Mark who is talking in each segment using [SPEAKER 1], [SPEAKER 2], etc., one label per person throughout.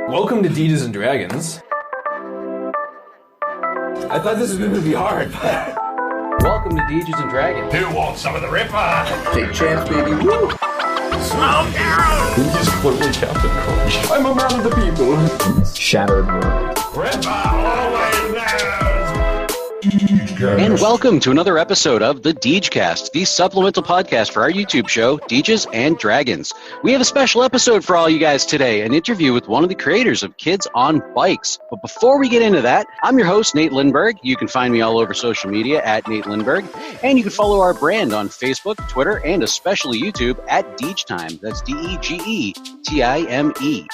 [SPEAKER 1] Welcome to Deges and Dragons. I thought this was going to be hard.
[SPEAKER 2] Welcome to Deges and Dragons.
[SPEAKER 3] Who wants some of the Ripper?
[SPEAKER 4] Take chance, baby. Woo!
[SPEAKER 3] Slow down!
[SPEAKER 1] He's totally Captain Crunch. I'm a man of the people.
[SPEAKER 4] Shattered world.
[SPEAKER 3] Ripper always knows!
[SPEAKER 2] And welcome to another episode of the Degecast, the supplemental podcast for our YouTube show, Deges and Dragons. We have a special episode for all you guys today, an interview with one of the creators of Kids on Bikes. But before we get into that, I'm your host, Nate Lindberg. You can find me all over social media at Nate Lindberg, and you can follow our brand on Facebook, Twitter, and especially YouTube at Degetime. That's Degetime.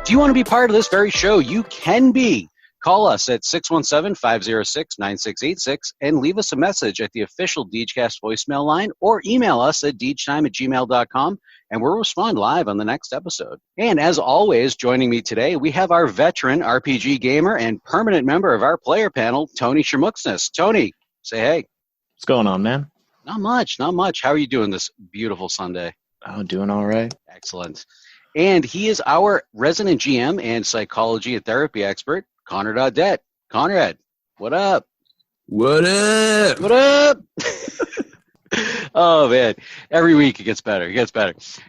[SPEAKER 2] Do you want to be part of this very show? You can be. Call us at 617-506-9686 and leave us a message at the official Degecast voicemail line or email us at degetime@gmail.com and we'll respond live on the next episode. And as always, joining me today, we have our veteran RPG gamer and permanent member of our player panel, Tony Shermuxness. Tony, say hey.
[SPEAKER 5] What's going on, man?
[SPEAKER 2] Not much. How are you doing this beautiful Sunday?
[SPEAKER 5] Oh, doing all right.
[SPEAKER 2] Excellent. And he is our resident GM and psychology and therapy expert, Conrad Degge. Conrad, what up?
[SPEAKER 1] What up?
[SPEAKER 2] What up? Oh, man. Every week it gets better.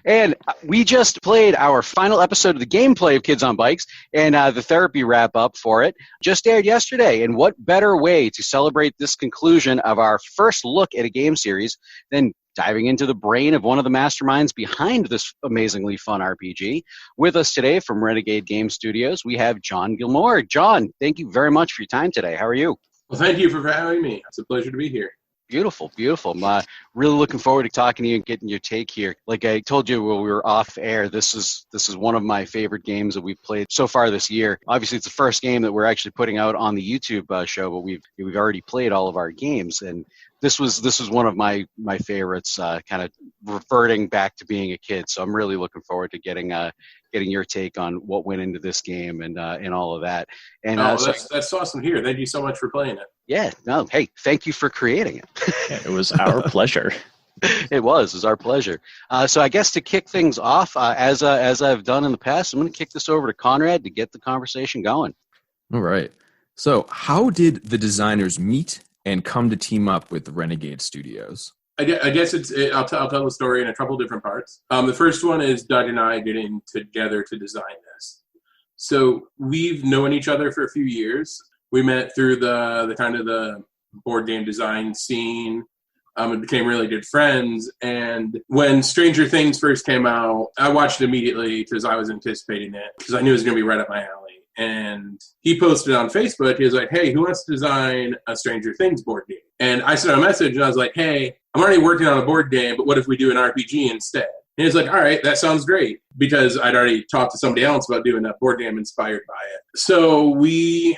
[SPEAKER 2] And we just played our final episode of the gameplay of Kids on Bikes, and the therapy wrap-up for it just aired yesterday. And what better way to celebrate this conclusion of our first look at a game series than diving into the brain of one of the masterminds behind this amazingly fun RPG. With us today from Renegade Game Studios, we have Jon Gilmour. Jon, thank you very much for your time today. How are you?
[SPEAKER 6] Well, thank you for having me. It's a pleasure to be here.
[SPEAKER 2] Beautiful. I'm really looking forward to talking to you and getting your take here. Like I told you when we were off air, this is one of my favorite games that we've played so far this year. Obviously, it's the first game that we're actually putting out on the YouTube show, but we've already played all of our games, and this was one of my favorites. Kind of reverting back to being a kid, so I'm really looking forward to getting your take on what went into this game and all of that. And
[SPEAKER 6] that's awesome here. Thank you so much for playing it.
[SPEAKER 2] Yeah, no, hey, thank you for creating it.
[SPEAKER 5] Yeah, it was our pleasure.
[SPEAKER 2] It was our pleasure. So I guess to kick things off, as I've done in the past, I'm going to kick this over to Conrad to get the conversation going.
[SPEAKER 1] All right. So how did the designers meet and come to team up with Renegade Studios?
[SPEAKER 6] I guess I'll tell the story in a couple different parts. The first one is Doug and I getting together to design this. So we've known each other for a few years. We met through the kind of the board game design scene. And became really good friends. And when Stranger Things first came out, I watched it immediately because I was anticipating it because I knew it was going to be right up my alley. And he posted on Facebook, he was like, hey, who wants to design a Stranger Things board game? And I sent him a message and I was like, hey, I'm already working on a board game, but what if we do an RPG instead? And he was like, all right, that sounds great, because I'd already talked to somebody else about doing a board game inspired by it. So we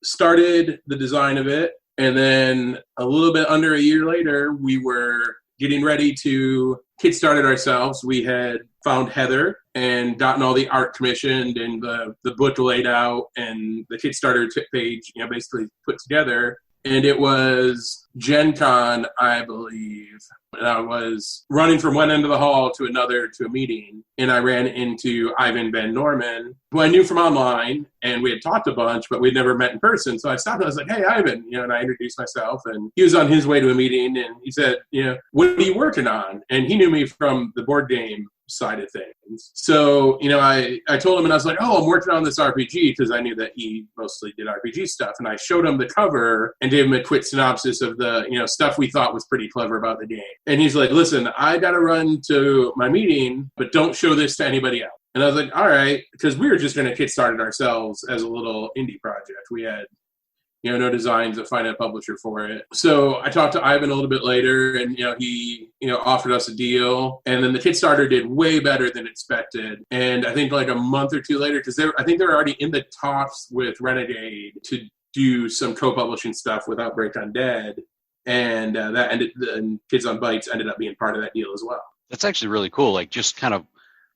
[SPEAKER 6] started the design of it. And then a little bit under a year later, we were getting ready to kickstart it ourselves. We had found Heather and gotten all the art commissioned and the book laid out and the Kickstarter page, basically put together. And it was Gen Con, I believe. And I was running from one end of the hall to another to a meeting. And I ran into Ivan Van Norman, who I knew from online. And we had talked a bunch, but we'd never met in person. So I stopped and I was like, hey, Ivan, and I introduced myself. And he was on his way to a meeting. And he said, what are you working on? And he knew me from the board game side of things. So, I told him and I was like, oh, I'm working on this RPG because I knew that he mostly did RPG stuff. And I showed him the cover and gave him a quick synopsis of the, stuff we thought was pretty clever about the game. And he's like, listen, I got to run to my meeting, but don't show this to anybody else. And I was like, all right, because we were just going to kickstart it ourselves as a little indie project. We had no designs, to find a publisher for it. So I talked to Ivan a little bit later, and he offered us a deal. And then the Kickstarter did way better than expected. And I think like a month or two later, because I think they were already in the talks with Renegade to do some co-publishing stuff with Outbreak Undead, and that ended. And Kids on Bikes ended up being part of that deal as well.
[SPEAKER 2] That's actually really cool. Like just kind of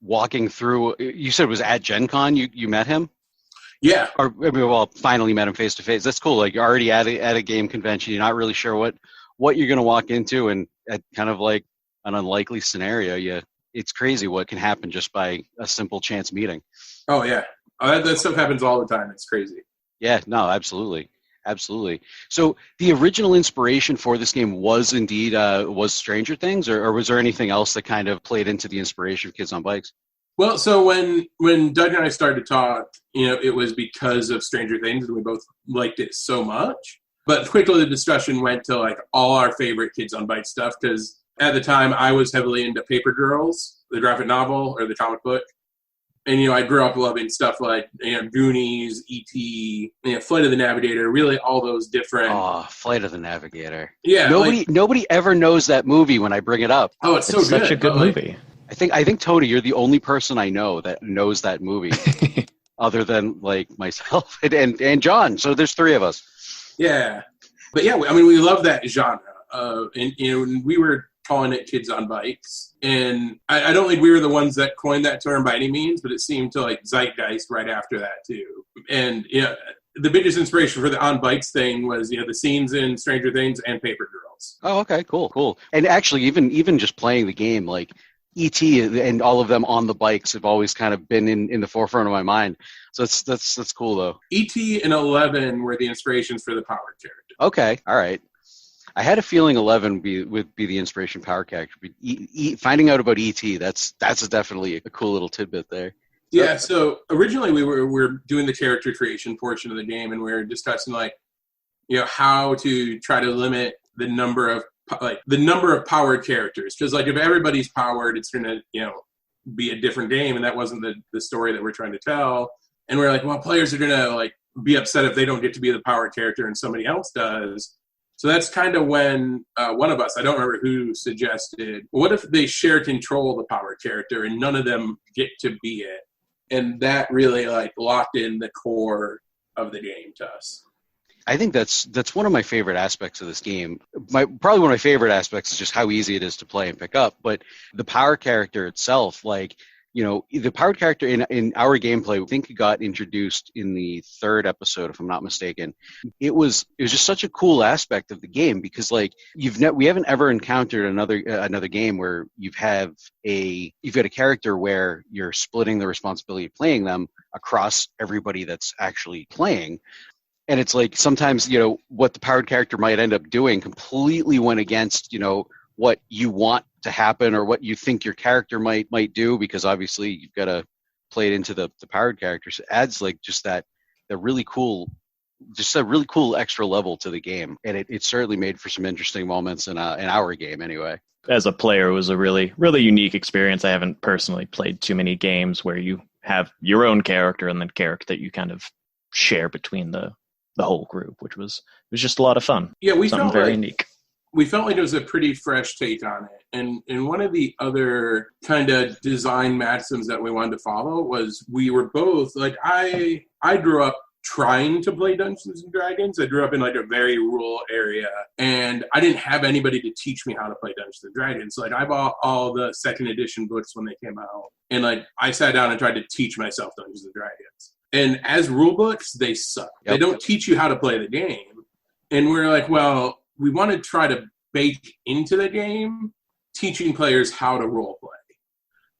[SPEAKER 2] walking through. You said it was at Gen Con. You met him.
[SPEAKER 6] Yeah.
[SPEAKER 2] Or finally met him face to face. That's cool. Like you're already at a game convention. You're not really sure what you're going to walk into, and at kind of like an unlikely scenario, it's crazy what can happen just by a simple chance meeting.
[SPEAKER 6] Oh yeah. That stuff happens all the time. It's crazy.
[SPEAKER 2] Yeah, no, absolutely. Absolutely. So the original inspiration for this game was indeed was Stranger Things, or was there anything else that kind of played into the inspiration of Kids on Bikes?
[SPEAKER 6] Well, so when Doug and I started to talk, it was because of Stranger Things, and we both liked it so much. But quickly the discussion went to like all our favorite Kids on Bikes stuff, because at the time I was heavily into Paper Girls, the graphic novel or the comic book. And, I grew up loving stuff like, Goonies, E.T., Flight of the Navigator, really all those different...
[SPEAKER 2] Oh, Flight of the Navigator.
[SPEAKER 6] Yeah.
[SPEAKER 2] Nobody ever knows that movie when I bring it up.
[SPEAKER 6] Oh, it's so
[SPEAKER 5] It's
[SPEAKER 6] good.
[SPEAKER 5] such a good movie.
[SPEAKER 2] I think, Tony, you're the only person I know that knows that movie other than, like, myself and John. So there's three of us.
[SPEAKER 6] Yeah. But, yeah, we love that genre. And we were calling it Kids on Bikes. And I don't think we were the ones that coined that term by any means, but it seemed to like zeitgeist right after that too. And the biggest inspiration for the on bikes thing was the scenes in Stranger Things and Paper Girls.
[SPEAKER 2] Oh, okay, cool. And actually, even just playing the game, like E.T. and all of them on the bikes have always kind of been in the forefront of my mind. So that's cool though.
[SPEAKER 6] E.T. and 11 were the inspirations for the power character.
[SPEAKER 2] Okay, all right. I had a feeling 11 would be the inspiration power character. Finding out about E.T., that's definitely a cool little tidbit there.
[SPEAKER 6] Yeah, so originally we were doing the character creation portion of the game, and we were discussing how to try to limit the number of powered characters, because if everybody's powered, it's going to be a different game, and that wasn't the story that we're trying to tell. And we're like, well, players are going to be upset if they don't get to be the powered character and somebody else does. So that's kind of when one of us, I don't remember who, suggested, what if they share control of the power character and none of them get to be it? And that really locked in the core of the game to us.
[SPEAKER 2] I think that's one of my favorite aspects of this game. Probably one of my favorite aspects is just how easy it is to play and pick up. But the power character itself, the powered character in our gameplay, I think it got introduced in the third episode, if I'm not mistaken. It was just such a cool aspect of the game, because we haven't ever encountered another game where you've got a character where you're splitting the responsibility of playing them across everybody that's actually playing. And it's sometimes, what the powered character might end up doing completely went against, what you want to happen or what you think your character might do, because obviously you've got to play it into the powered characters. It adds just that really cool, just a really cool extra level to the game. And it certainly made for some interesting moments in our game anyway.
[SPEAKER 5] As a player, it was a really, really unique experience. I haven't personally played too many games where you have your own character and then character that you kind of share between the whole group, which was just a lot of fun.
[SPEAKER 6] Yeah, we
[SPEAKER 5] Something
[SPEAKER 6] felt
[SPEAKER 5] very unique.
[SPEAKER 6] We felt like it was a pretty fresh take on it. And one of the other kind of design maxims that we wanted to follow was we were both, I grew up trying to play Dungeons & Dragons. I grew up in a very rural area, and I didn't have anybody to teach me how to play Dungeons & Dragons. So I bought all the second edition books when they came out, and I sat down and tried to teach myself Dungeons & Dragons. And as rule books, they suck. Yep. They don't teach you how to play the game. And we're like, well, we want to try to bake into the game teaching players how to role play.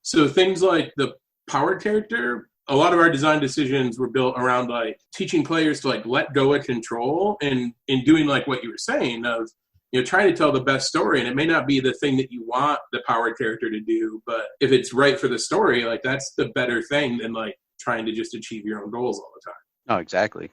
[SPEAKER 6] So things like the powered character, a lot of our design decisions were built around teaching players to let go of control and in doing what you were saying of trying to tell the best story. And it may not be the thing that you want the powered character to do, but if it's right for the story, that's the better thing than trying to just achieve your own goals all the time.
[SPEAKER 2] Oh, exactly.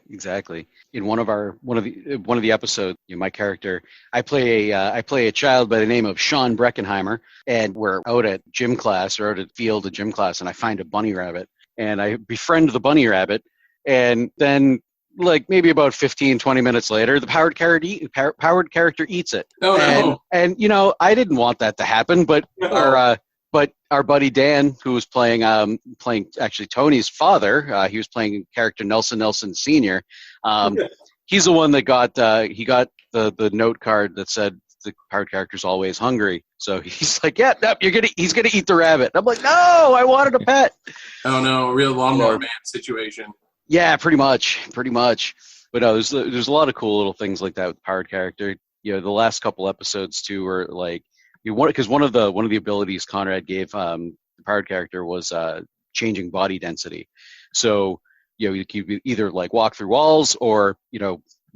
[SPEAKER 2] In one of the episodes, my character, I play a child by the name of Sean Breckenheimer, and we're out at gym class or out at field of gym class, and I find a bunny rabbit, and I befriend the bunny rabbit, and then maybe about 15, 20 minutes later, the powered character eats it.
[SPEAKER 6] Oh, no.
[SPEAKER 2] And I didn't want that to happen, but
[SPEAKER 6] No.
[SPEAKER 2] our buddy Dan, who was playing actually Tony's father, he was playing character Nelson Sr. He's the one that got the note card that said the powered character's always hungry. So he's like, yeah, nope, he's gonna eat the rabbit. I'm like, no, I wanted a pet.
[SPEAKER 6] Oh no, a real lawnmower man situation.
[SPEAKER 2] Yeah, pretty much. But no, there's a lot of cool little things like that with the powered character. The last couple episodes too were because one of the abilities Conrad gave the powered character was changing body density. So you can either like walk through walls or,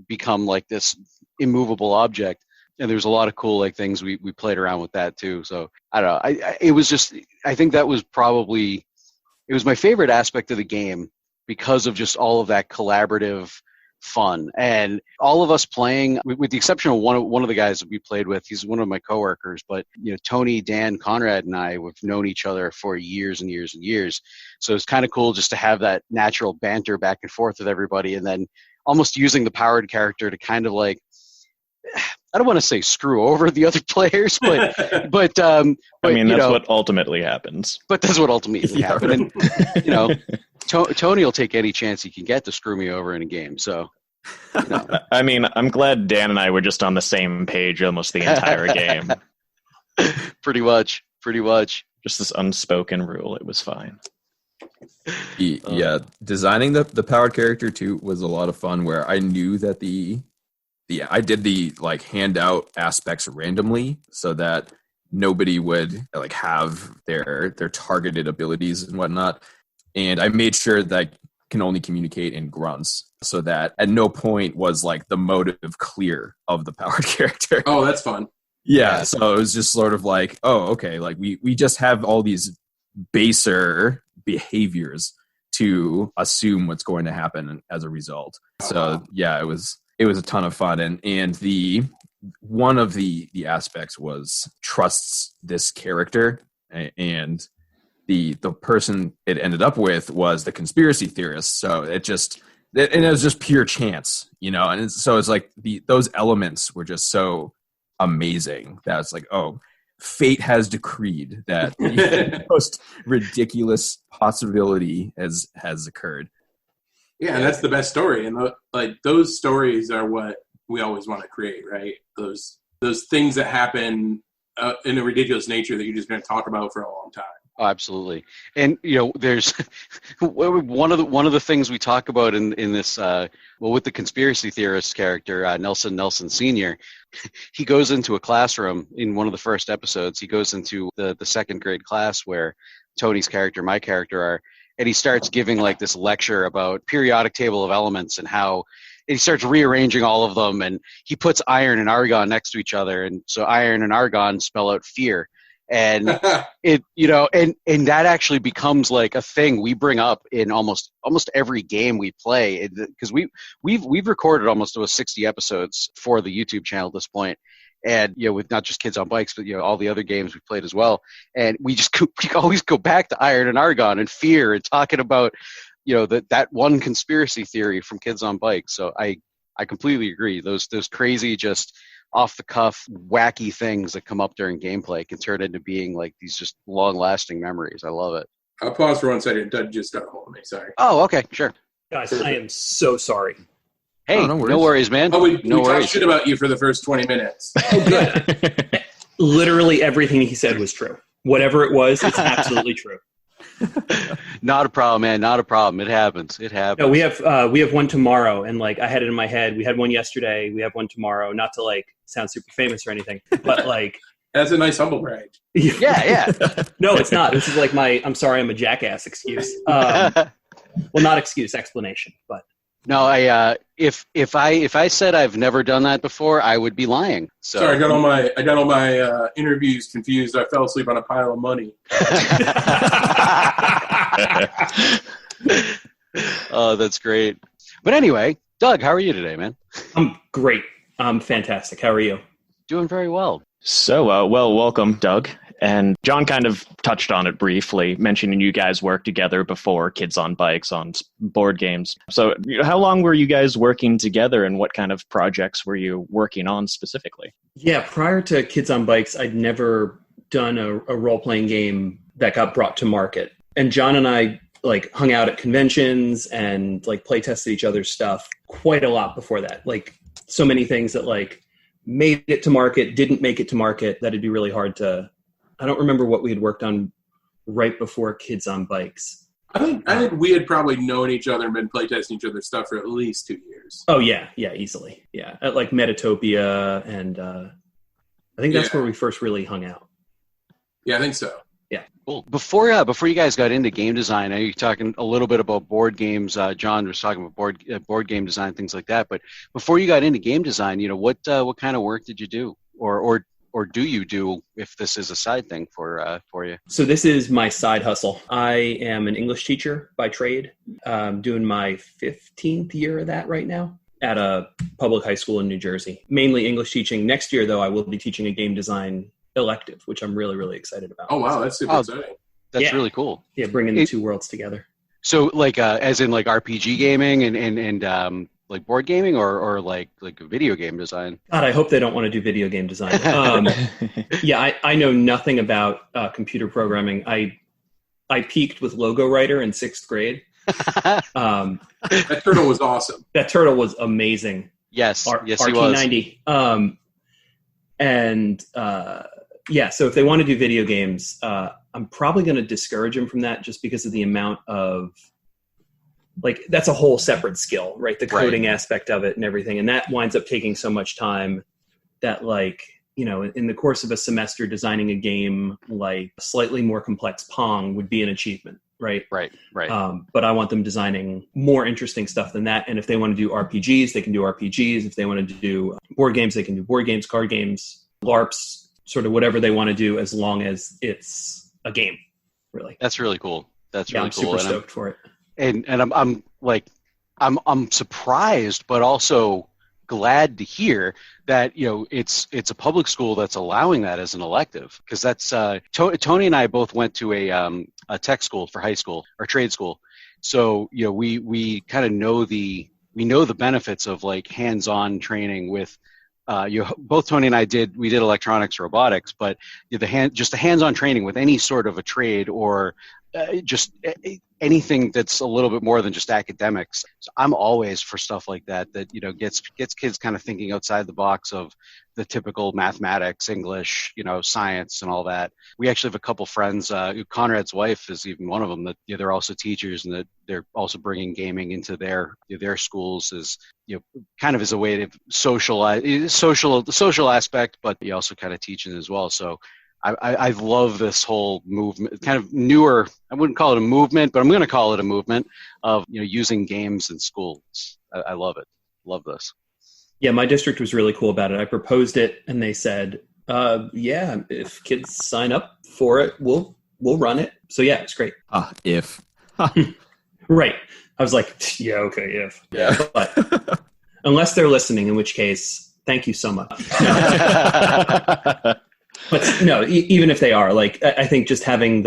[SPEAKER 2] become like this immovable object. And there's a lot of cool like things we played around with that too. So I don't know. I think that was probably, it was my favorite aspect of the game because of just all of that collaborative fun. And all of us playing, with the exception of one of the guys that we played with, he's one of my coworkers, but Tony, Dan, Conrad, and I have known each other for years and years and years. So it's kind of cool just to have that natural banter back and forth with everybody, and then almost using the powered character to kind of like, I don't want to say screw over the other players, but I mean,
[SPEAKER 5] that's what ultimately happens.
[SPEAKER 2] But that's what ultimately happened. And, Tony will take any chance he can get to screw me over in a game. So,
[SPEAKER 5] I mean, I'm glad Dan and I were just on the same page almost the entire game.
[SPEAKER 2] Pretty much.
[SPEAKER 5] Just this unspoken rule. It was fine.
[SPEAKER 1] Yeah, designing the powered character too was a lot of fun. Where I knew that I did the like handout aspects randomly so that nobody would like have their targeted abilities and whatnot. And I made sure that I can only communicate in grunts so that at no point was like the motive clear of the powered character.
[SPEAKER 6] Oh, that's fun.
[SPEAKER 1] Yeah. So it was just sort of like, oh, okay. Like we just have all these baser behaviors to assume what's going to happen as a result. So yeah, it was a ton of fun. And the one of the aspects was trusts this character, and the person it ended up with was the conspiracy theorist. So it was just pure chance, and so it's like those elements were just so amazing that it's like, oh, fate has decreed that the most ridiculous possibility has occurred.
[SPEAKER 6] Yeah, and that's the best story. And those stories are what we always want to create, right? Those things that happen in a ridiculous nature that you're just going to talk about for a long time.
[SPEAKER 2] Oh, absolutely. And there's one of the things we talk about in this with the conspiracy theorist character, Nelson Sr. He goes into a classroom in one of the first episodes. He goes into the second grade class where Tony's character, my character are, and he starts giving like this lecture about periodic table of elements and how he starts rearranging all of them, and he puts iron and argon next to each other, and so iron and argon spell out fear. And and that actually becomes like a thing we bring up in almost every game we play, because we've recorded almost 60 episodes for the YouTube channel at this point, and with not just Kids on Bikes, but all the other games we played as well. And we always go back to iron and argon and fear and talking about that one conspiracy theory from Kids on Bikes. So I completely agree. Those crazy, just off the cuff, wacky things that come up during gameplay can turn into being like these just long lasting memories. I love it.
[SPEAKER 6] I'll pause for 1 second. Doug just got a hold of me. Sorry.
[SPEAKER 2] Oh, okay, sure.
[SPEAKER 7] Guys, I am so sorry.
[SPEAKER 2] Hey, no worries, man.
[SPEAKER 6] Oh, we
[SPEAKER 2] no worries.
[SPEAKER 6] talked shit about you for the first 20 minutes.
[SPEAKER 7] Oh, good. Literally everything he said was true. Whatever it was, it's absolutely true.
[SPEAKER 2] Not a problem, man. Not a problem. It happens.
[SPEAKER 7] No, we have one tomorrow, and like I had it in my head. We had one yesterday. We have one tomorrow. Not to like sound super famous or anything, but like
[SPEAKER 6] that's a nice humble brag.
[SPEAKER 2] Yeah.
[SPEAKER 7] No, it's not. This is like my "I'm sorry, I'm a jackass" excuse. Well, not excuse, explanation, but.
[SPEAKER 2] No, if I said I've never done that before, I would be lying. So
[SPEAKER 6] sorry, I got all my interviews confused. I fell asleep on a pile of money.
[SPEAKER 2] Oh, that's great. But anyway, Doug, how are you today, man?
[SPEAKER 7] I'm great. I'm fantastic. How are you?
[SPEAKER 2] Doing very well.
[SPEAKER 5] So, welcome, Doug. And John kind of touched on it briefly, mentioning you guys worked together before Kids on Bikes on board games. So how long were you guys working together, and what kind of projects were you working on specifically?
[SPEAKER 7] Yeah, prior to Kids on Bikes, I'd never done a role-playing game that got brought to market. And John and I like hung out at conventions and like play tested each other's stuff quite a lot before that. Like so many things that like made it to market, didn't make it to market, that it'd be really hard to... I don't remember what we had worked on right before Kids on Bikes.
[SPEAKER 6] I think we had probably known each other and been playtesting each other's stuff for at least 2 years.
[SPEAKER 7] Oh, yeah, easily. Yeah, at like Metatopia, and I think that's where we first really hung out.
[SPEAKER 6] Yeah, I think so.
[SPEAKER 2] Cool. Before you guys got into game design, I know you're talking a little bit about board games. John was talking about board game design, things like that. But before you got into game design, what kind of work did you do, or do you do, if this is a side thing for you?
[SPEAKER 7] So this is my side hustle. I am an English teacher by trade. Doing my 15th year of that right now at a public high school in New Jersey. Mainly English teaching. Next year, though, I will be teaching a game design elective, which I'm really, really excited about.
[SPEAKER 6] Oh, wow. That's super exciting.
[SPEAKER 2] That's really cool.
[SPEAKER 7] Yeah, bringing the two worlds together.
[SPEAKER 2] So, like, as in like RPG gaming and like board gaming, or like video game design.
[SPEAKER 7] God, I hope they don't want to do video game design. Yeah, I know nothing about computer programming. I peaked with Logo Writer in 6th grade.
[SPEAKER 6] That turtle was awesome.
[SPEAKER 7] That turtle was amazing.
[SPEAKER 2] Yes, yes, he
[SPEAKER 7] RT90.
[SPEAKER 2] was.
[SPEAKER 7] Yeah, so if they want to do video games, I'm probably going to discourage them from that just because of the amount of, like, that's a whole separate skill, right? The coding aspect of it and everything. And that winds up taking so much time that, like, in the course of a semester, designing a game like slightly more complex Pong would be an achievement, right?
[SPEAKER 2] Right.
[SPEAKER 7] But I want them designing more interesting stuff than that. And if they want to do RPGs, they can do RPGs. If they want to do board games, they can do board games, card games, LARPs, sort of whatever they want to do, as long as it's a game, really.
[SPEAKER 2] That's really cool. That's really
[SPEAKER 7] I'm
[SPEAKER 2] cool.
[SPEAKER 7] super stoked for it.
[SPEAKER 2] And I'm surprised, but also glad to hear that it's a public school that's allowing that as an elective, because that's Tony and I both went to a tech school for high school, or trade school, so we kind of know the benefits of like hands-on training with. Both Tony and I did electronics, robotics, but the hands-on training with any sort of a trade, or just anything that's a little bit more than just academics. So I'm always for stuff like that gets kids kind of thinking outside the box of the typical mathematics, English, science and all that. We actually have a couple friends, Conrad's wife is even one of them, that they're also teachers, and that they're also bringing gaming into their schools as kind of as a way to socialize, the social aspect, but you also kind of teaching as well. So I love this whole movement, kind of newer. I wouldn't call it a movement, but I'm going to call it a movement of using games in schools. I love it. Love this.
[SPEAKER 7] Yeah, my district was really cool about it. I proposed it, and they said, "Yeah, if kids sign up for it, we'll run it." So yeah, it's great.
[SPEAKER 1] If
[SPEAKER 7] right, I was like, "Yeah, okay, if."
[SPEAKER 1] Yeah,
[SPEAKER 7] but unless they're listening, in which case, thank you so much. But no, even if they are, like, I think just having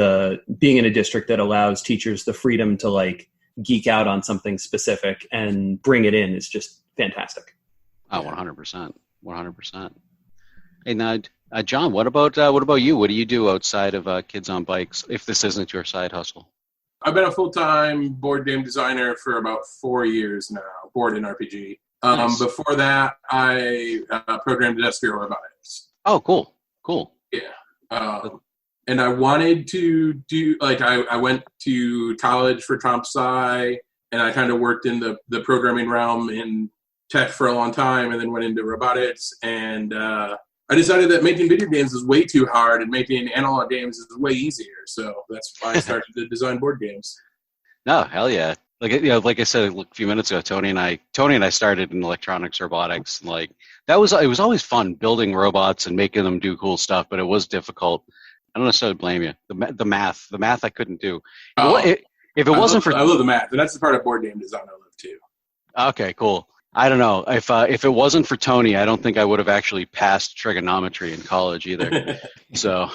[SPEAKER 7] being in a district that allows teachers the freedom to like geek out on something specific and bring it in is just fantastic.
[SPEAKER 2] Oh, 100%. 100%. And John, what about you? What do you do outside of Kids on Bikes, if this isn't your side hustle?
[SPEAKER 6] I've been a full-time board game designer for about 4 years now, board and RPG.
[SPEAKER 2] Nice.
[SPEAKER 6] Before that, I programmed Degecast robotics.
[SPEAKER 2] Oh, cool.
[SPEAKER 6] Yeah. And I wanted to do, like, I went to college for comp sci, and I kind of worked in the programming realm in tech for a long time, and then went into robotics. And I decided that making video games is way too hard, and making analog games is way easier. So that's why I started to design board games.
[SPEAKER 2] No, hell yeah. Like I said a few minutes ago, Tony and I started in electronics, robotics, and like it was always fun building robots and making them do cool stuff, but it was difficult. I don't necessarily blame you. The math I couldn't do. If it wasn't for,
[SPEAKER 6] I love the math, and that's the part of board game design I love too.
[SPEAKER 2] Okay, cool. I don't know if it wasn't for Tony, I don't think I would have actually passed trigonometry in college either. So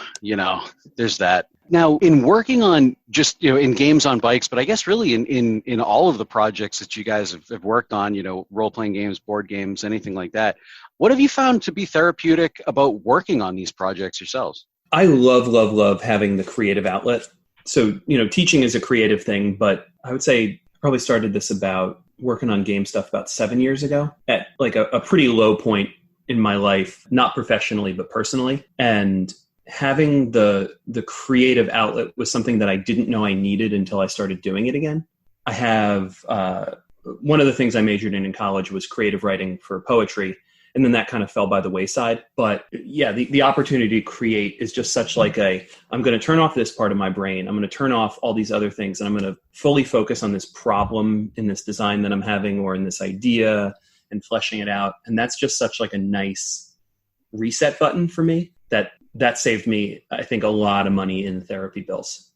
[SPEAKER 2] there's that. Now, in working on just, in games on bikes, but I guess really in all of the projects that you guys have worked on, role-playing games, board games, anything like that, what have you found to be therapeutic about working on these projects yourselves?
[SPEAKER 7] I love having the creative outlet. So, teaching is a creative thing, but I would say I probably started this about working on game stuff about 7 years ago at like a pretty low point in my life, not professionally, but personally. And having the creative outlet was something that I didn't know I needed until I started doing it again. I have one of the things I majored in college was creative writing for poetry. And then that kind of fell by the wayside. But yeah, the opportunity to create is just such like I'm going to turn off this part of my brain. I'm going to turn off all these other things, and I'm going to fully focus on this problem in this design that I'm having, or in this idea, and fleshing it out. And that's just such like a nice reset button for me that saved me, I think, a lot of money in therapy bills.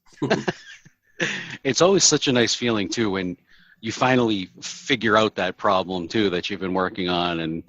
[SPEAKER 2] It's always such a nice feeling too when you finally figure out that problem too that you've been working on, and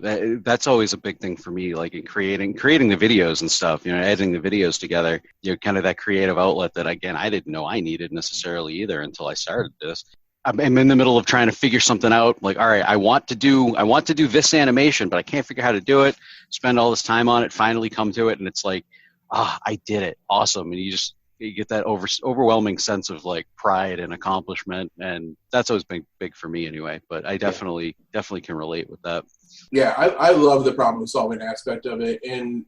[SPEAKER 2] that's always a big thing for me. Like in creating the videos and stuff, editing the videos together, kind of that creative outlet that again I didn't know I needed necessarily either until I started this. I'm in the middle of trying to figure something out. Like, all right, I want to do this animation, but I can't figure how to do it. Spend all this time on it, finally come to it, and it's like, I did it, awesome, and you get that overwhelming sense of like pride and accomplishment, and that's always been big for me anyway. But I definitely can relate with that.
[SPEAKER 6] Yeah, I love the problem solving aspect of it, and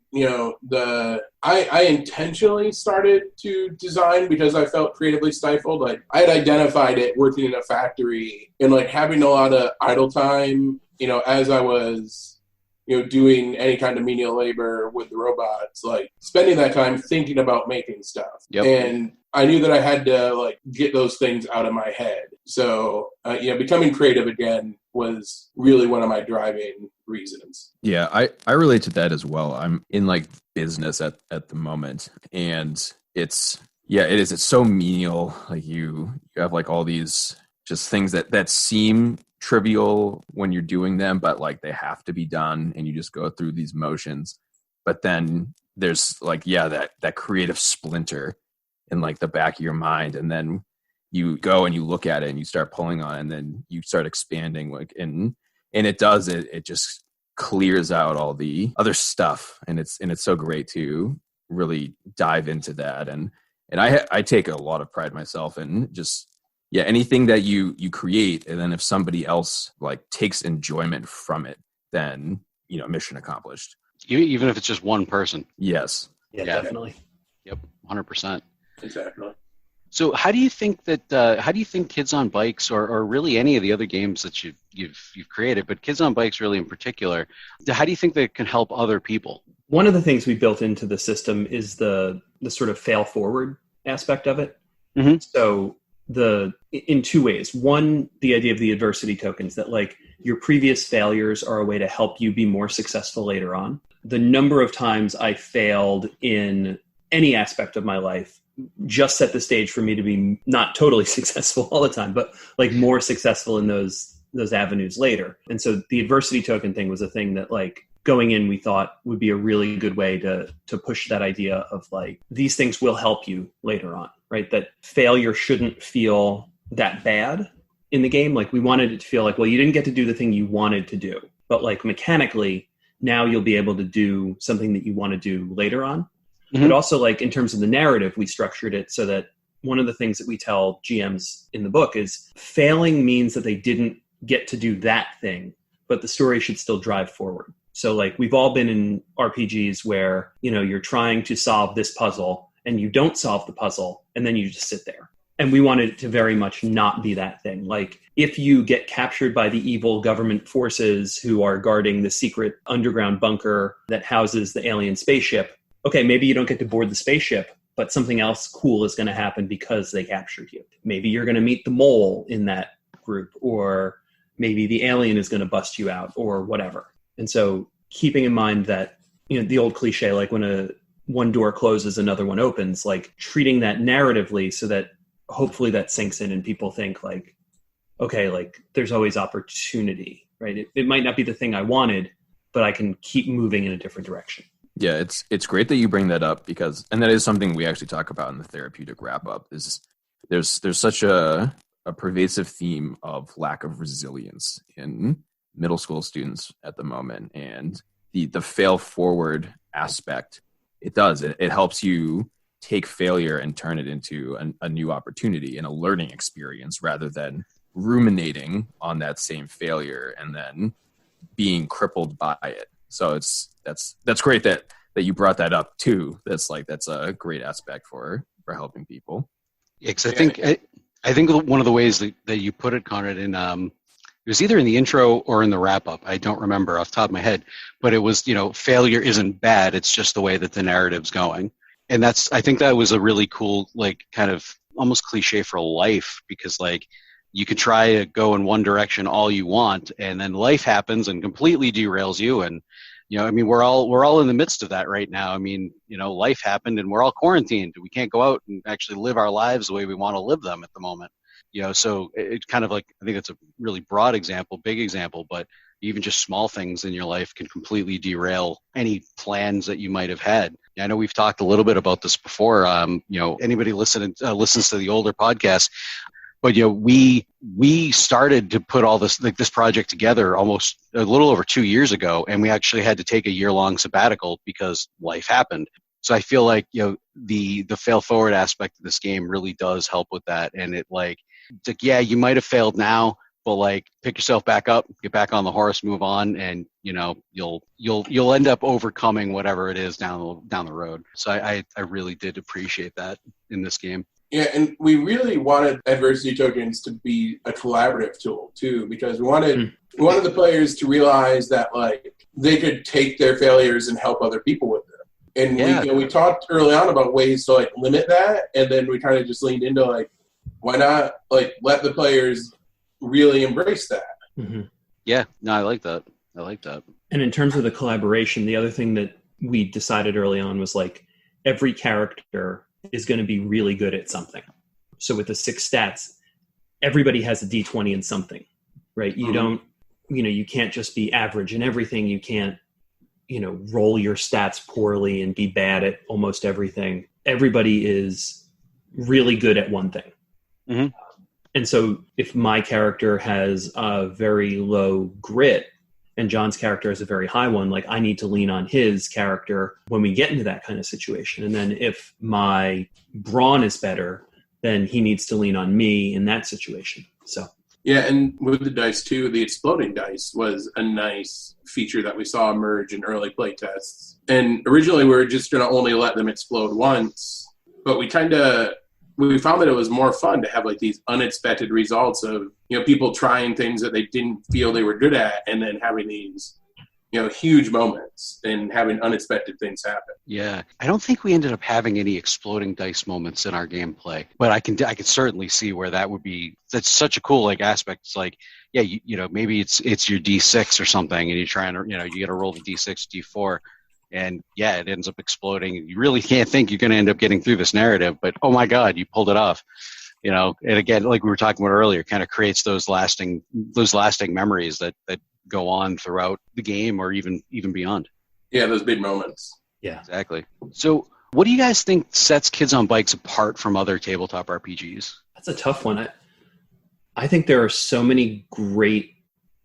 [SPEAKER 6] I intentionally started to design because I felt creatively stifled. Like I had identified it working in a factory and like having a lot of idle time, as I was doing any kind of menial labor with the robots, like spending that time thinking about making stuff.
[SPEAKER 2] Yep.
[SPEAKER 6] And I knew that I had to like get those things out of my head. So, becoming creative again was really one of my driving reasons.
[SPEAKER 1] Yeah, I relate to that as well. I'm in like business at the moment, and it's so menial. Like you have like all these just things that seem trivial when you're doing them, but like they have to be done, and you just go through these motions. But then there's like that creative splinter in like the back of your mind, and then you go and you look at it and you start pulling on it, and then you start expanding, like and it just clears out all the other stuff, and it's so great to really dive into that. And I take a lot of pride myself in just anything that you create, and then if somebody else like takes enjoyment from it, then mission accomplished.
[SPEAKER 2] Even if it's just one person.
[SPEAKER 1] Yes.
[SPEAKER 7] Yeah, definitely.
[SPEAKER 2] Yep, 100%.
[SPEAKER 6] Exactly.
[SPEAKER 2] So how do you think Kids on Bikes, or really any of the other games that you've created, but Kids on Bikes really in particular, how do you think that can help other people?
[SPEAKER 7] One of the things we built into the system is the sort of fail forward aspect of it.
[SPEAKER 2] Mm-hmm.
[SPEAKER 7] So in two ways. One, the idea of the adversity tokens, that like your previous failures are a way to help you be more successful later on. The number of times I failed in any aspect of my life just set the stage for me to be not totally successful all the time, but like more successful in those avenues later. And so the adversity token thing was a thing that like going in, we thought would be a really good way to push that idea of like, these things will help you later on, right? That failure shouldn't feel that bad in the game. Like we wanted it to feel like, well, you didn't get to do the thing you wanted to do, but like mechanically now you'll be able to do something that you want to do later on. Mm-hmm. But also like in terms of the narrative, we structured it so that one of the things that we tell GMs in the book is failing means that they didn't get to do that thing, but the story should still drive forward. So like we've all been in RPGs where, you're trying to solve this puzzle and you don't solve the puzzle and then you just sit there. And we wanted it to very much not be that thing. Like if you get captured by the evil government forces who are guarding the secret underground bunker that houses the alien spaceship, okay, maybe you don't get to board the spaceship, but something else cool is going to happen because they captured you. Maybe you're going to meet the mole in that group, or maybe the alien is going to bust you out or whatever. And so keeping in mind that, the old cliche, like when one door closes, another one opens, like treating that narratively so that hopefully that sinks in and people think like, okay, like there's always opportunity, right? It might not be the thing I wanted, but I can keep moving in a different direction.
[SPEAKER 1] Yeah, it's great that you bring that up and that is something we actually talk about in the therapeutic wrap up, is there's such a pervasive theme of lack of resilience in middle school students at the moment, and the fail forward aspect, it helps you take failure and turn it into a new opportunity and a learning experience rather than ruminating on that same failure and then being crippled by it. So that's great that you brought that up too. That's a great aspect for helping people.
[SPEAKER 2] Yeah, because I think one of the ways that you put it, Conrad, in it was either in the intro or in the wrap up. I don't remember off the top of my head, but it was, failure isn't bad. It's just the way that the narrative's going. And I think that was a really cool, like, kind of almost cliche for life, because like you could try to go in one direction all you want, and then life happens and completely derails you. And, we're all in the midst of that right now. Life happened and we're all quarantined. We can't go out and actually live our lives the way we want to live them at the moment. So it's kind of like, I think it's a really broad example, big example, but even just small things in your life can completely derail any plans that you might have had. I know we've talked a little bit about this before. Anybody listens to the older podcast, but we started to put all this project together almost a little over 2 years ago, and we actually had to take a year-long sabbatical because life happened. So I feel like the fail forward aspect of this game really does help with that, and it's like you might have failed now, but like pick yourself back up, get back on the horse, move on, and you'll end up overcoming whatever it is down the road. So I really did appreciate that in this game.
[SPEAKER 6] Yeah, and we really wanted adversity tokens to be a collaborative tool too, because we wanted the players to realize that like they could take their failures and help other people with them. And we talked early on about ways to like limit that, and then we kind of just leaned into like, why not like let the players really embrace that?
[SPEAKER 7] Mm-hmm.
[SPEAKER 2] Yeah, no, I like that.
[SPEAKER 7] And in terms of the collaboration, the other thing that we decided early on was like every character is going to be really good at something. So with the 6 stats, everybody has a D20 in something, right? You don't, you can't just be average in everything. You can't, roll your stats poorly and be bad at almost everything. Everybody is really good at one thing.
[SPEAKER 2] Mm-hmm.
[SPEAKER 7] And so if my character has a very low grit and John's character has a very high one, like I need to lean on his character when we get into that kind of situation. And then if my brawn is better, then he needs to lean on me in that situation. So
[SPEAKER 6] yeah, and with the dice too, the exploding dice was a nice feature that we saw emerge in early play tests. And originally we were just going to only let them explode once, but we found that it was more fun to have like these unexpected results of, people trying things that they didn't feel they were good at, and then having these, huge moments and having unexpected things happen.
[SPEAKER 2] Yeah. I don't think we ended up having any exploding dice moments in our gameplay, but I can certainly see where that's such a cool like aspect. It's like, yeah, maybe it's your D6 or something, and you're trying to, you got to roll the D6, D4. And yeah, it ends up exploding. You really can't think you're going to end up getting through this narrative, but oh my God, you pulled it off. And again, like we were talking about earlier, kind of creates those lasting memories that go on throughout the game or even beyond.
[SPEAKER 6] Yeah, those big moments.
[SPEAKER 7] Yeah,
[SPEAKER 2] exactly. So what do you guys think sets Kids on Bikes apart from other tabletop RPGs?
[SPEAKER 7] That's a tough one. I think there are so many great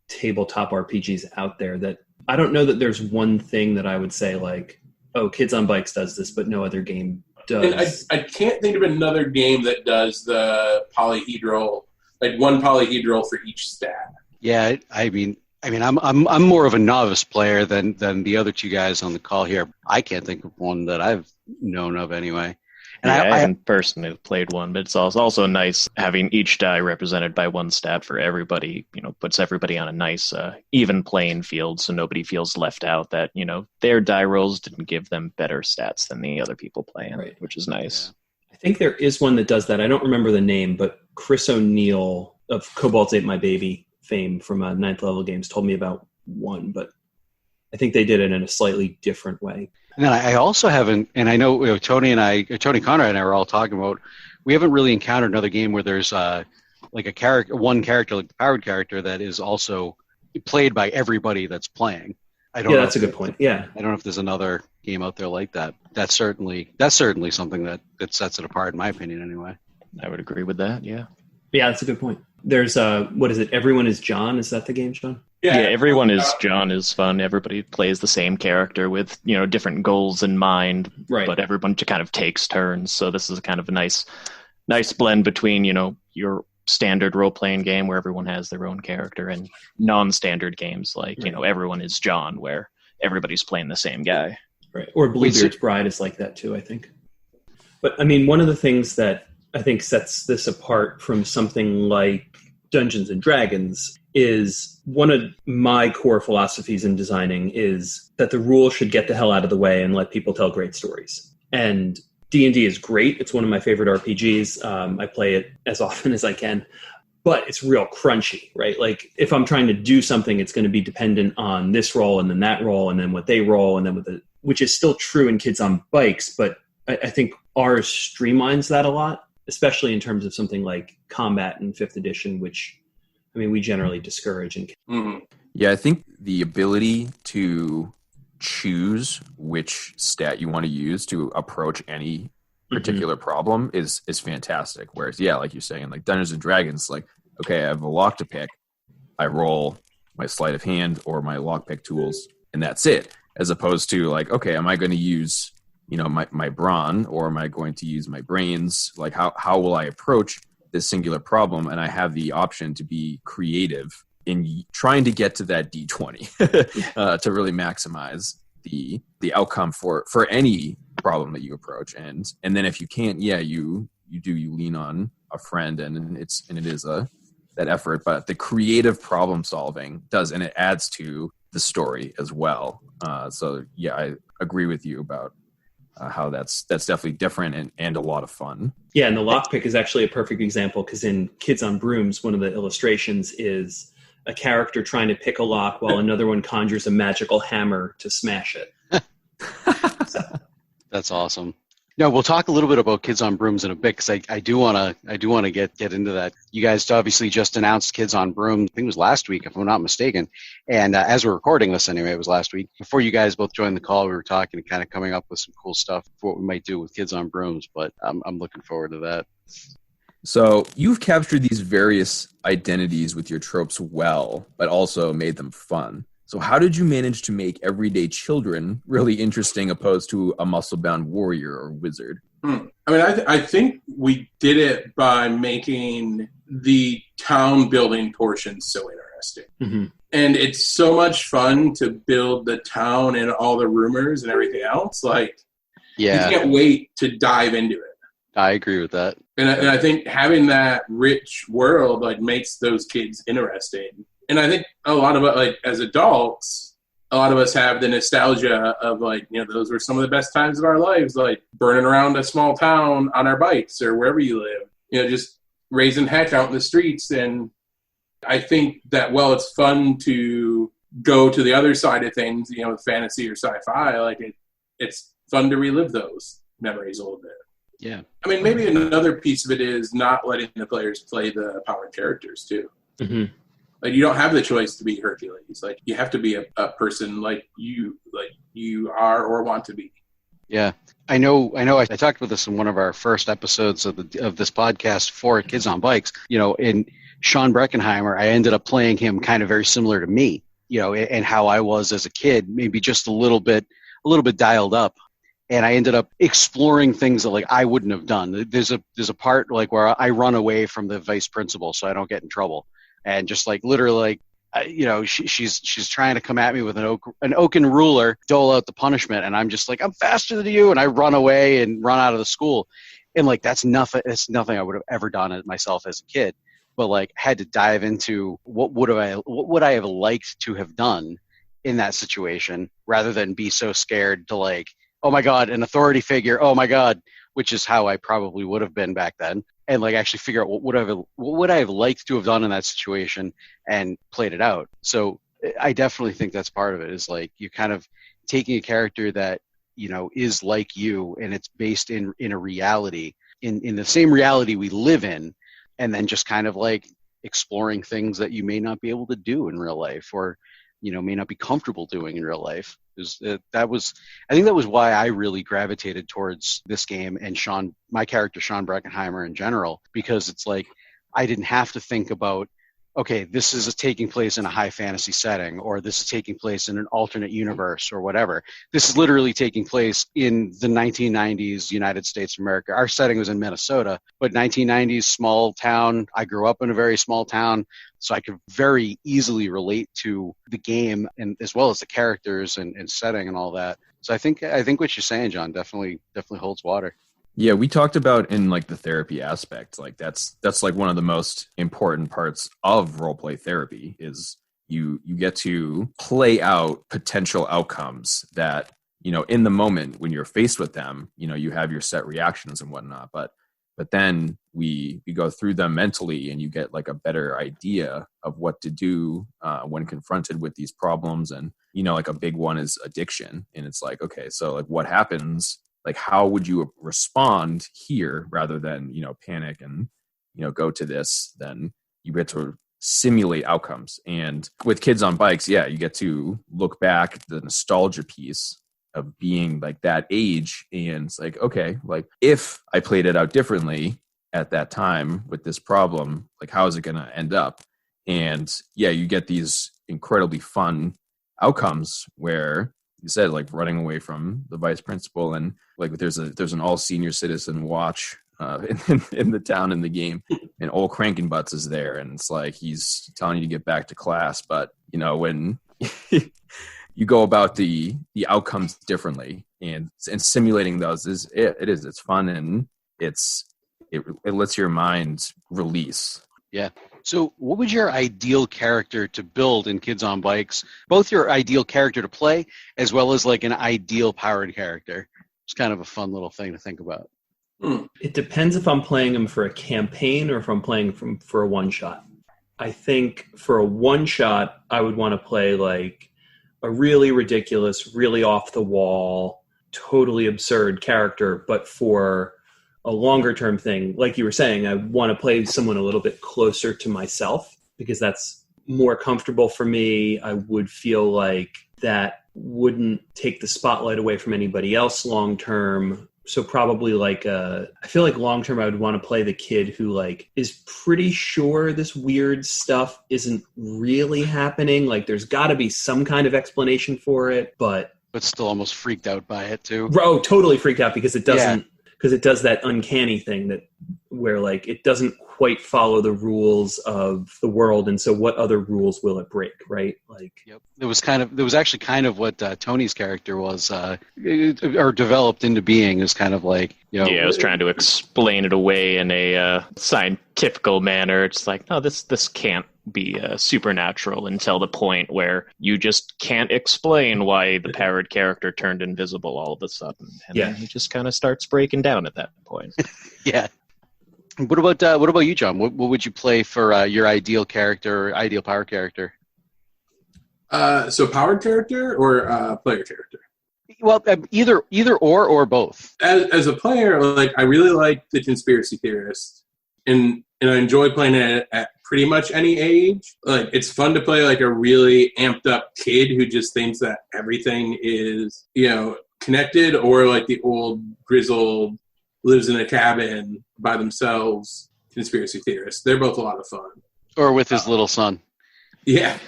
[SPEAKER 7] tabletop RPGs out there that I don't know that there's one thing that I would say like, oh, Kids on Bikes does this, but no other game does.
[SPEAKER 6] And I can't think of another game that does the polyhedral, like one polyhedral for each stat.
[SPEAKER 2] Yeah, I mean, I'm more of a novice player than the other two guys on the call here. I can't think of one that I've known of anyway. And
[SPEAKER 5] I haven't personally played one, but it's also nice having each die represented by one stat for everybody. Puts everybody on a nice even playing field, so nobody feels left out. That their die rolls didn't give them better stats than the other people playing,
[SPEAKER 7] right.
[SPEAKER 5] Which is nice.
[SPEAKER 7] Yeah. I think there is one that does that. I don't remember the name, but Chris O'Neill of Cobalt's Ate My Baby fame from 9th Level Games told me about one, but I think they did it in a slightly different way.
[SPEAKER 2] And then I also haven't, and I know Tony Conrad and I were all talking about, we haven't really encountered another game where there's like one character, like the powered character, that is also played by everybody that's playing.
[SPEAKER 7] That's a good point. Yeah,
[SPEAKER 2] I don't know if there's another game out there like that. That's certainly something that sets it apart, in my opinion, anyway.
[SPEAKER 5] I would agree with that. Yeah.
[SPEAKER 7] Yeah, that's a good point. There's what is it? Everyone is John. Is that the game, John?
[SPEAKER 5] Yeah, everyone is John is fun. Everybody plays the same character with, different goals in mind,
[SPEAKER 7] right.
[SPEAKER 5] But everyone kind of takes turns. So this is kind of a nice blend between, your standard role-playing game where everyone has their own character and non-standard games like,
[SPEAKER 7] right.
[SPEAKER 5] Everyone is John, where everybody's playing the same guy.
[SPEAKER 7] Right. Or Bluebeard's Bride is like that too, I think. But I mean, one of the things that I think sets this apart from something like Dungeons and Dragons is one of my core philosophies in designing is that the rules should get the hell out of the way and let people tell great stories. And D&D is great. It's one of my favorite RPGs. I play it as often as I can, but it's real crunchy, right? Like if I'm trying to do something, it's going to be dependent on this roll and then that roll and then what they roll and then which is still true in Kids on Bikes, but I think ours streamlines that a lot, especially in terms of something like combat in 5th edition, which, I mean, we generally discourage.
[SPEAKER 1] Yeah, I think the ability to choose which stat you want to use to approach any particular problem is fantastic. Whereas, yeah, like you're saying, like Dungeons and Dragons, like, okay, I have a lock to pick. I roll my sleight of hand or my lockpick tools, and that's it. As opposed to like, okay, am I going to use my brawn, or am I going to use my brains? Like, how will I approach this singular problem? And I have the option to be creative in trying to get to that D20 to really maximize the outcome for any problem that you approach. And then if you can't, you lean on a friend, and it is that effort. But the creative problem solving does, and it adds to the story as well. So yeah, I agree with you about how that's definitely different and a lot of fun.
[SPEAKER 7] Yeah, and the lockpick is actually a perfect example because in Kids on Brooms, one of the illustrations is a character trying to pick a lock while another one conjures a magical hammer to smash it.
[SPEAKER 2] That's awesome. No, we'll talk a little bit about Kids on Brooms in a bit because I do want to get into that. You guys obviously just announced Kids on Brooms. I think it was last week, if I'm not mistaken. And as we're recording this anyway, it was last week. Before you guys both joined the call, we were talking and kind of coming up with some cool stuff for what we might do with Kids on Brooms. But I'm looking forward to that.
[SPEAKER 1] So you've captured these various identities with your tropes well, but also made them fun. So how did you manage to make everyday children really interesting opposed to a muscle-bound warrior or wizard?
[SPEAKER 6] I mean, I think we did it by making the town building portion so interesting. Mm-hmm. And it's so much fun to build the town and all the rumors and everything else. Like, you can't wait to dive into it.
[SPEAKER 2] I agree with that.
[SPEAKER 6] And I think having that rich world like makes those kids interesting. And I think a lot of like as adults, a lot of us have the nostalgia of like, those were some of the best times of our lives, like burning around a small town on our bikes or wherever you live, just raising heck out in the streets. And I think that while it's fun to go to the other side of things, with fantasy or sci-fi, like it's fun to relive those memories a little bit.
[SPEAKER 2] Yeah.
[SPEAKER 6] I mean, maybe another piece of it is not letting the players play the powered characters too. Mm-hmm. Like, you don't have the choice to be Hercules. Like, you have to be a person like you are or want to be.
[SPEAKER 2] Yeah. I know. I talked about this in one of our first episodes of this podcast for Kids on Bikes. In Sean Breckenheimer, I ended up playing him kind of very similar to me, and how I was as a kid, maybe just a little bit dialed up. And I ended up exploring things that like I wouldn't have done. There's a part like where I run away from the vice principal so I don't get in trouble. And just like literally, she's trying to come at me with an oaken ruler, dole out the punishment, and I'm just like, I'm faster than you, and I run away and run out of the school, and like that's nothing. It's nothing I would have ever done myself as a kid, but like had to dive into what would I have liked to have done in that situation, rather than be so scared to like, oh my God, an authority figure, oh my God, which is how I probably would have been back then. And like actually figure out what would I have liked to have done in that situation and played it out. So I definitely think that's part of it, is like you're kind of taking a character that, is like you, and it's based in a reality, in the same reality we live in, and then just kind of like exploring things that you may not be able to do in real life, or, may not be comfortable doing in real life. I think that was why I really gravitated towards this game and my character, Sean Breckenheimer in general, because it's like, I didn't have to think about, okay, this is taking place in a high fantasy setting, or this is taking place in an alternate universe or whatever. This is literally taking place in the 1990s United States of America. Our setting was in Minnesota, but 1990s small town. I grew up in a very small town, so I could very easily relate to the game, and as well as the characters and setting and all that. So I think what you're saying, John, definitely holds water.
[SPEAKER 1] Yeah, we talked about in like the therapy aspect, like that's like one of the most important parts of role play therapy is you get to play out potential outcomes that, you know, in the moment when you're faced with them, you know, you have your set reactions and whatnot, but then we go through them mentally and you get like a better idea of what to do when confronted with these problems. And, you know, like a big one is addiction. And it's like, okay, so like what happens? Like, how would you respond here rather than, you know, panic and, you know, go to this? Then you get to simulate outcomes. And with Kids on Bikes, yeah, you get to look back the nostalgia piece of being like that age. And it's like, okay, like if I played it out differently at that time with this problem, like how is it going to end up? And yeah, you get these incredibly fun outcomes where you said like running away from the vice principal, and like there's an all senior citizen watch in the town in the game, and old Crankenbutts is there, and it's like he's telling you to get back to class, but you know when you go about the outcomes differently, and simulating those it's fun, and it lets your mind release.
[SPEAKER 2] Yeah. So what would your ideal character to build in Kids on Bikes, both your ideal character to play as well as like an ideal powered character? It's kind of a fun little thing to think about.
[SPEAKER 7] It depends if I'm playing them for a campaign or if I'm playing for a one-shot. I think for a one-shot, I would want to play like a really ridiculous, really off-the-wall, totally absurd character, but for a longer term thing, like you were saying, I want to play someone a little bit closer to myself because that's more comfortable for me. I would feel like that wouldn't take the spotlight away from anybody else long term. So probably like I feel like long term I would want to play the kid who like is pretty sure this weird stuff isn't really happening. Like there's got to be some kind of explanation for it, but
[SPEAKER 2] still almost freaked out by it too.
[SPEAKER 7] Oh, totally freaked out because it doesn't. Yeah. Because it does that uncanny thing that where like it doesn't quite follow the rules of the world, and so what other rules will it break, right? Like,
[SPEAKER 2] yep. It was actually kind of what Tony's character was, or developed into being. Is kind of like, you know,
[SPEAKER 5] yeah, I was trying to explain it away in a scientific manner. It's like, no, this can't be supernatural until the point where you just can't explain why the powered character turned invisible all of a sudden, and then he just kind of starts breaking down at that point.
[SPEAKER 2] Yeah. What about you, John? What would you play for your ideal character, or ideal power character?
[SPEAKER 6] So powered character or player character?
[SPEAKER 2] Well, either or both.
[SPEAKER 6] As a player, like I really like the conspiracy theorist, and I enjoy playing it at pretty much any age. Like it's fun to play like a really amped up kid who just thinks that everything is, you know, connected, or like the old grizzled lives in a cabin by themselves conspiracy theorists. They're both a lot of fun.
[SPEAKER 2] Or with his little son.
[SPEAKER 6] Yeah.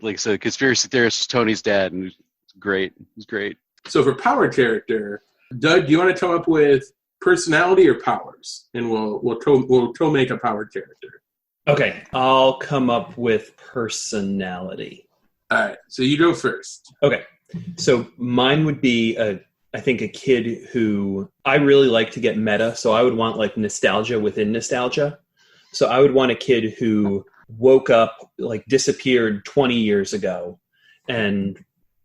[SPEAKER 2] Like so, conspiracy theorist was Tony's dad, and he's great. He's great.
[SPEAKER 6] So for power character, Doug, do you want to come up with personality or powers, and we'll make a powered character?
[SPEAKER 7] Okay, I'll come up with personality.
[SPEAKER 6] All right, so you go first.
[SPEAKER 7] Okay, so mine would be I think a kid who I really like to get meta, so I would want like nostalgia within nostalgia. So I would want a kid who woke up, like disappeared 20 years ago and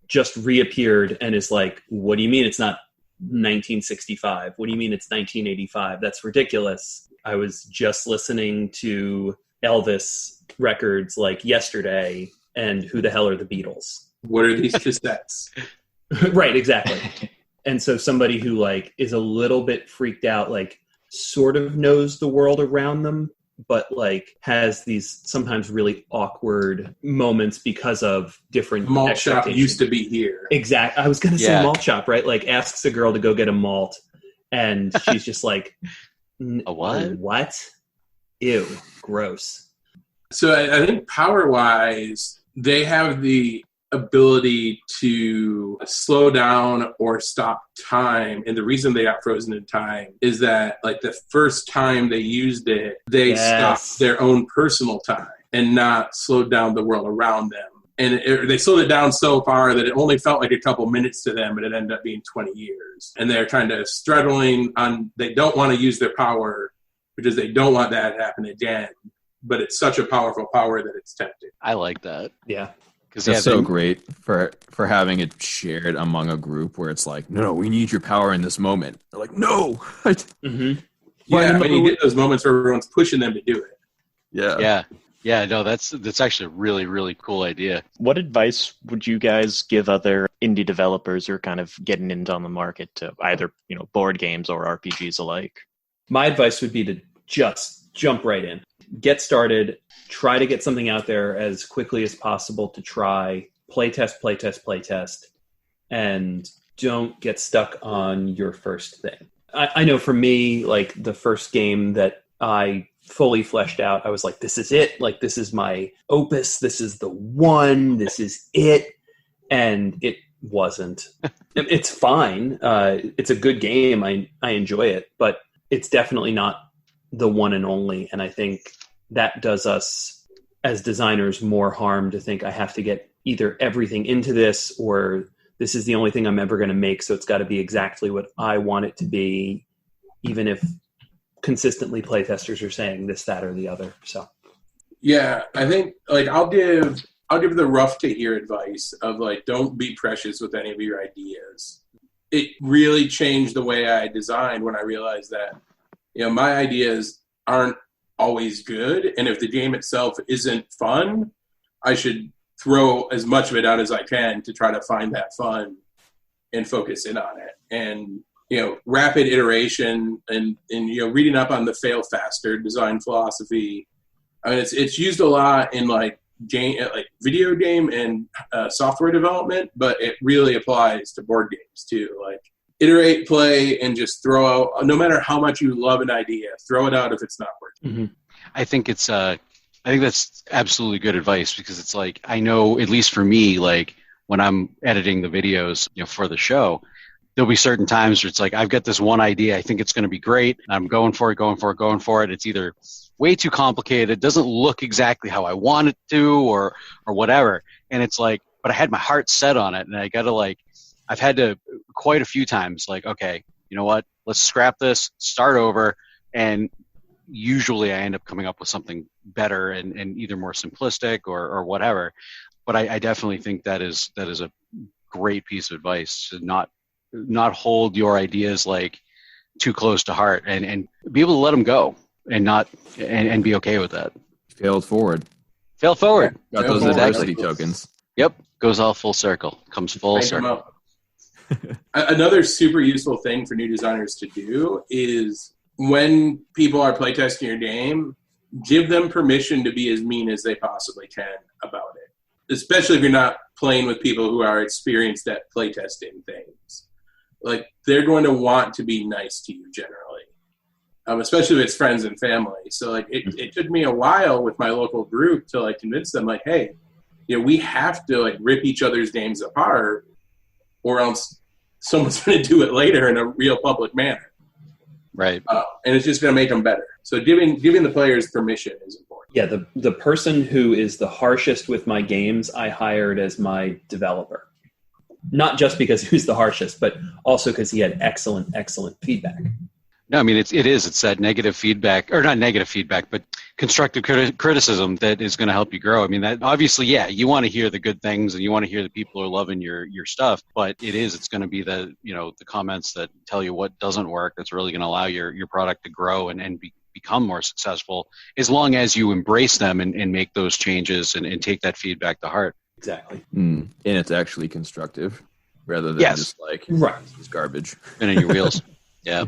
[SPEAKER 7] just reappeared and is like, what do you mean it's not 1965? What do you mean it's 1985? That's ridiculous. I was just listening to Elvis records like yesterday, and who the hell are the Beatles?
[SPEAKER 6] What are these cassettes?
[SPEAKER 7] Right, exactly. And so somebody who like is a little bit freaked out, like sort of knows the world around them, but like has these sometimes really awkward moments because of different
[SPEAKER 6] malt shop used to be here.
[SPEAKER 7] Exactly. I was going to say malt shop, right? Like asks a girl to go get a malt, and she's just like,
[SPEAKER 2] a what?
[SPEAKER 7] What? Ew, gross.
[SPEAKER 6] So I think power-wise, they have the ability to slow down or stop time, and the reason they got frozen in time is that like the first time they used it, they stopped their own personal time and not slowed down the world around them. And they slowed it down so far that it only felt like a couple minutes to them, but it ended up being 20 years. And they're kind of struggling on, they don't want to use their power because they don't want that to happen again. But it's such a powerful power that it's tempting.
[SPEAKER 2] I like that.
[SPEAKER 7] Yeah.
[SPEAKER 1] Because it's so great for having it shared among a group where it's like, no, we need your power in this moment. They're like, no.
[SPEAKER 6] Yeah, when you get those moments where everyone's pushing them to do it.
[SPEAKER 2] Yeah, no, that's actually a really, really cool idea.
[SPEAKER 5] What advice would you guys give other indie developers who are kind of getting into on the market to either, board games or RPGs alike?
[SPEAKER 7] My advice would be to just jump right in. Get started. Try to get something out there as quickly as possible to try. Playtest, and don't get stuck on your first thing. I know for me, like the first game that I fully fleshed out, I was like, this is it. Like, this is my opus. This is the one. This is it. And it wasn't. It's fine. It's a good game. I enjoy it, but it's definitely not the one and only. And I think that does us as designers more harm to think I have to get either everything into this or this is the only thing I'm ever going to make. So it's got to be exactly what I want it to be, even if consistently playtesters are saying this, that, or the other. So,
[SPEAKER 6] yeah, I think like I'll give the rough to hear advice of like, don't be precious with any of your ideas. It really changed the way I designed when I realized that, my ideas aren't always good. And if the game itself isn't fun, I should throw as much of it out as I can to try to find that fun and focus in on it. And rapid iteration and reading up on the fail faster design philosophy. I mean, it's used a lot in like video game and software development, but it really applies to board games too. Like iterate, play, and just throw out. No matter how much you love an idea, throw it out if it's not working.
[SPEAKER 2] Mm-hmm. I think that's absolutely good advice because it's like I know at least for me, like when I'm editing the videos, for the show. There'll be certain times where it's like, I've got this one idea. I think it's going to be great. I'm going for it. It's either way too complicated. It doesn't look exactly how I want it to or whatever. And it's like, but I had my heart set on it. And I got to I've had to quite a few times, like, okay, you know what? Let's scrap this, start over. And usually I end up coming up with something better and either more simplistic or whatever. But I definitely think that is a great piece of advice to not hold your ideas like too close to heart and be able to let them go and not and be okay with that.
[SPEAKER 1] Fail forward.
[SPEAKER 2] Got
[SPEAKER 1] those adversity tokens.
[SPEAKER 2] Yep. Goes all full circle. Comes full circle.
[SPEAKER 6] Another super useful thing for new designers to do is when people are playtesting your game, give them permission to be as mean as they possibly can about it. Especially if you're not playing with people who are experienced at playtesting things. Like, they're going to want to be nice to you generally, especially if it's friends and family. So, like, it took me a while with my local group to, like, convince them, like, hey, we have to, like, rip each other's games apart or else someone's going to do it later in a real public manner.
[SPEAKER 2] Right.
[SPEAKER 6] And it's just going to make them better. So giving the players permission is important.
[SPEAKER 7] Yeah, the person who is the harshest with my games, I hired as my developer. Not just because he was the harshest, but also because he had excellent feedback.
[SPEAKER 2] No, I mean, it's that negative feedback, or not negative feedback, but constructive criticism that is going to help you grow. I mean, that obviously, yeah, you want to hear the good things and you want to hear the people who are loving your stuff, but it's going to be the comments that tell you what doesn't work that's really going to allow your product to grow and become more successful as long as you embrace them and make those changes and take that feedback to heart.
[SPEAKER 7] Exactly.
[SPEAKER 1] And it's actually constructive rather than just like,
[SPEAKER 7] right,
[SPEAKER 1] it's garbage.
[SPEAKER 2] Spinning your wheels. Yeah.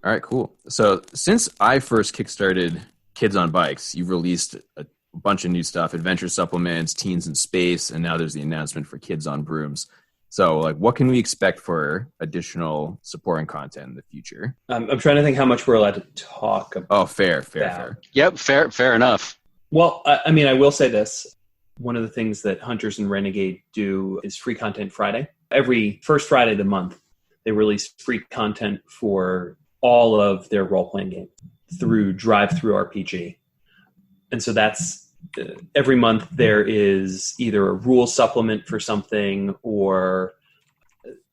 [SPEAKER 1] All right, cool. So since I first kickstarted Kids on Bikes, you've released a bunch of new stuff, adventure supplements, teens in space, and now there's the announcement for Kids on Brooms. So, like, what can we expect for additional support and content in the future?
[SPEAKER 7] I'm trying to think how much we're allowed to talk about.
[SPEAKER 1] Oh, fair.
[SPEAKER 2] Yep, fair enough.
[SPEAKER 7] Well, I mean, I will say this. One of the things that Hunters and Renegade do is Free Content Friday. Every first Friday of the month, they release free content for all of their role-playing games through Drive-Thru RPG. And so that's every month there is either a rule supplement for something, or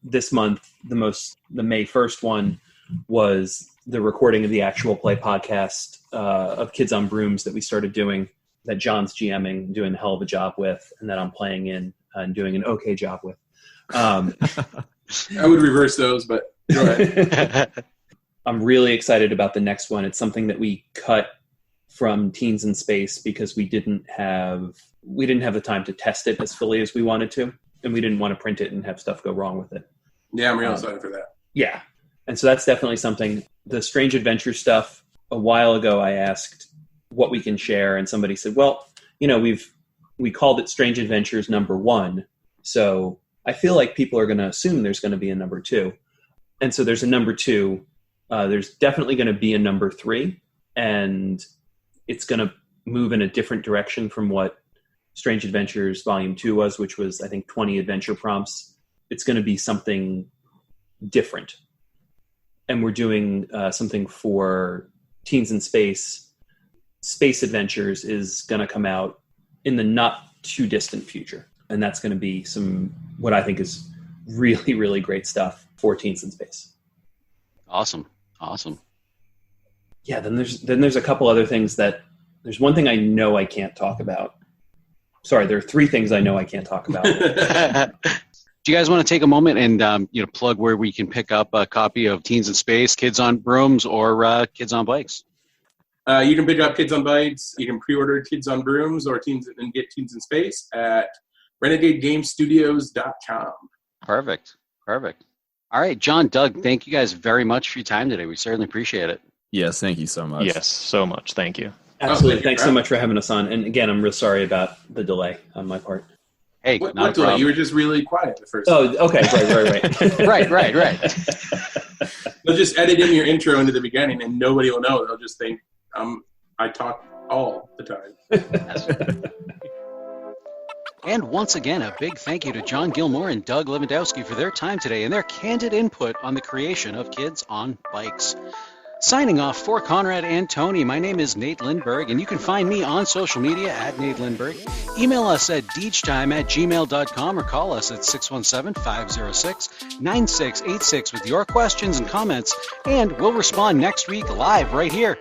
[SPEAKER 7] this month, the May 1st one was the recording of the actual play podcast of Kids on Brooms that we started doing, that John's GMing, doing a hell of a job with, and that I'm playing in and doing an okay job with. I
[SPEAKER 6] would reverse those, but go ahead.
[SPEAKER 7] I'm really excited about the next one. It's something that we cut from Teens in Space because we didn't have the time to test it as fully as we wanted to, and we didn't want to print it and have stuff go wrong with it.
[SPEAKER 6] Yeah, I'm real excited for that.
[SPEAKER 7] Yeah. And so that's definitely something. The Strange Adventure stuff, a while ago I asked what we can share, and somebody said, well, we called it Strange Adventures #1, so I feel like people are going to assume there's going to be a #2. And so there's a #2. There's definitely going to be a #3, and it's going to move in a different direction from what Strange Adventures Volume 2 was, which was, I think, 20 adventure prompts. It's going to be something different. And we're doing something for Teens in Space. Space Adventures is going to come out in the not too distant future. And that's going to be what I think is really, really great stuff for Teens in Space.
[SPEAKER 2] Awesome.
[SPEAKER 7] Yeah, then there's a couple other things there's one thing I know I can't talk about. Sorry, there are 3 things I know I can't talk about.
[SPEAKER 2] Do you guys want to take a moment and plug where we can pick up a copy of Teens in Space, Kids on Brooms, or Kids on Bikes?
[SPEAKER 6] You can pick up Kids on Bikes. You can pre-order Kids on Brooms or get Teens in Space at renegadegamestudios.com.
[SPEAKER 2] Perfect. All right, John, Doug, thank you guys very much for your time today. We certainly appreciate it.
[SPEAKER 1] Yes, thank you so much.
[SPEAKER 5] Yes, so much. Thank you.
[SPEAKER 7] Absolutely. Thanks so much for having us on. And again, I'm real sorry about the delay on my part.
[SPEAKER 2] Hey,
[SPEAKER 6] what
[SPEAKER 2] not a
[SPEAKER 6] delay?
[SPEAKER 2] problem.
[SPEAKER 6] You were just really quiet the first
[SPEAKER 7] time. Oh, okay. Right.
[SPEAKER 2] Right.
[SPEAKER 6] They'll just edit in your intro into the beginning and nobody will know. They'll just think I talk all the time.
[SPEAKER 2] And once again, a big thank you to Jon Gilmour and Doug Levandowski for their time today and their candid input on the creation of Kids on Bikes. Signing off for Conrad and Tony, my name is Nate Lindberg, and you can find me on social media at Nate Lindberg. Email us at deechtime@gmail.com or call us at 617-506-9686 with your questions and comments, and we'll respond next week live right here,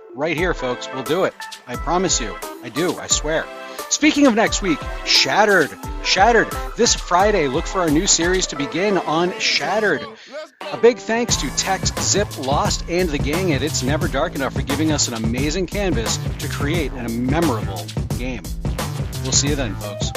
[SPEAKER 2] folks. We'll do it. I promise you. I do. I swear. Speaking of next week, Shattered. This Friday, look for our new series to begin on Shattered. A big thanks to Tex, Zip, Lost, and the gang at It's Never Dark Enough for giving us an amazing canvas to create a memorable game. We'll see you then, folks.